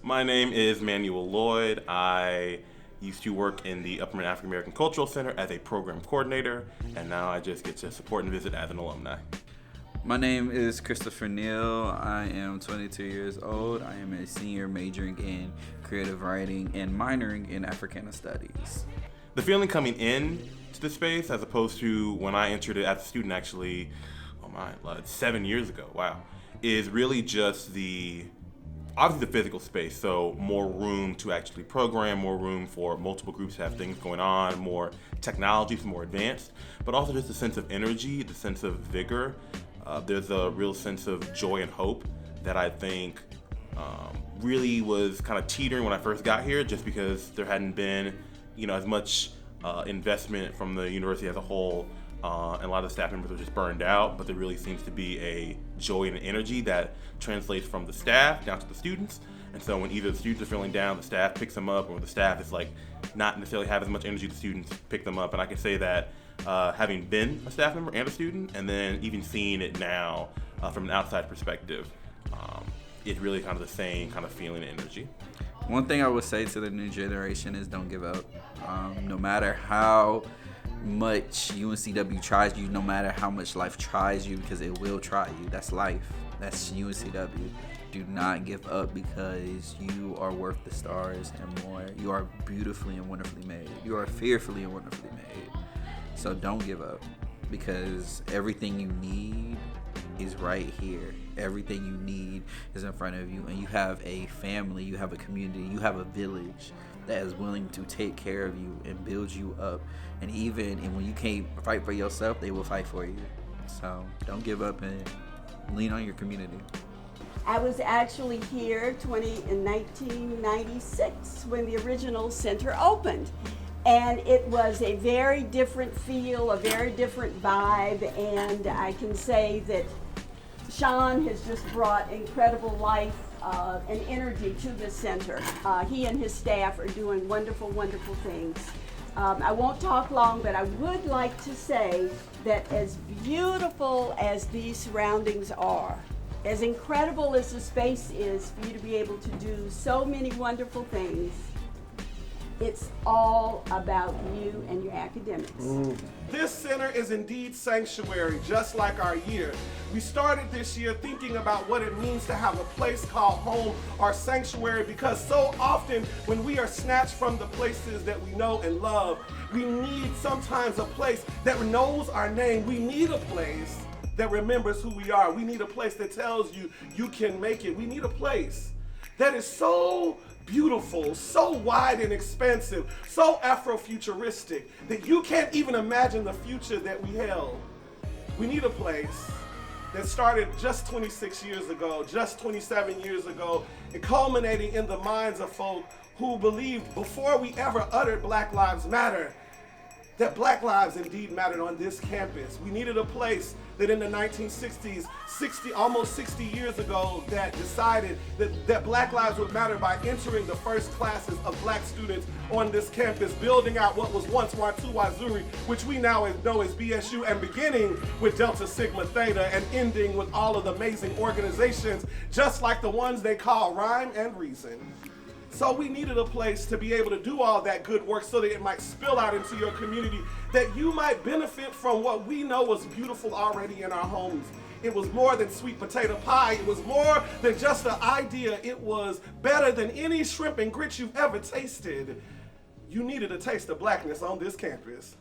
My name is Manuel Lloyd. I used to work in the Upperman African American Cultural Center as a program coordinator, and now I just get to support and visit as an alumni. My name is Christopher Neal. I am 22 years old. I am a senior majoring in creative writing and minoring in Africana Studies. The feeling coming in to the space, as opposed to when I entered it as a student, actually, 7 years ago, is really just obviously the physical space. So more room to actually program, more room for multiple groups to have things going on, more technology, more advanced, but also just a sense of energy, the sense of vigor. There's a real sense of joy and hope that I think really was kind of teetering when I first got here, just because there hadn't been, as much investment from the university as a whole, and a lot of the staff members are just burned out. But there really seems to be a joy and energy that translates from the staff down to the students. And so when either the students are feeling down, the staff picks them up, or the staff is not necessarily have as much energy, the students pick them up. And I can say that having been a staff member and a student, and then even seeing it now from an outside perspective, it's really kind of the same kind of feeling and energy. One thing I would say to the new generation is don't give up. No matter how much UNCW tries you, no matter how much life tries you, because it will try you. That's life. That's UNCW. Do not give up, because you are worth the stars and more. You are beautifully and wonderfully made. You are fearfully and wonderfully made. So don't give up, because everything you need is right here. Everything you need is in front of you, and you have a family, you have a community, you have a village that is willing to take care of you and build you up. And when you can't fight for yourself, they will fight for you. So don't give up and lean on your community. I was actually here in 1996 when the original center opened. And it was a very different feel, a very different vibe, and I can say that Sean has just brought incredible life and energy to the center. He and his staff are doing wonderful, wonderful things. I won't talk long, but I would like to say that as beautiful as these surroundings are, as incredible as the space is for you to be able to do so many wonderful things, it's all about you and your academics. This center is indeed sanctuary, just like our year. We started this year thinking about what it means to have a place called home or sanctuary, because so often when we are snatched from the places that we know and love, we need sometimes a place that knows our name. We need a place that remembers who we are. We need a place that tells you you can make it. We need a place that is so beautiful, so wide and expansive, so Afrofuturistic that you can't even imagine the future that we held. We need a place that started just 26 years ago, just 27 years ago, and culminating in the minds of folk who believed before we ever uttered Black Lives Matter, that Black lives indeed mattered on this campus. We needed a place that in the 1960s, almost 60 years ago, that decided that Black lives would matter by entering the first classes of Black students on this campus, building out what was once Watu Wazuri, which we now know as BSU, and beginning with Delta Sigma Theta and ending with all of the amazing organizations, just like the ones they call Rhyme and Reason. So we needed a place to be able to do all that good work so that it might spill out into your community, that you might benefit from what we know was beautiful already in our homes. It was more than sweet potato pie. It was more than just an idea. It was better than any shrimp and grits you've ever tasted. You needed a taste of blackness on this campus.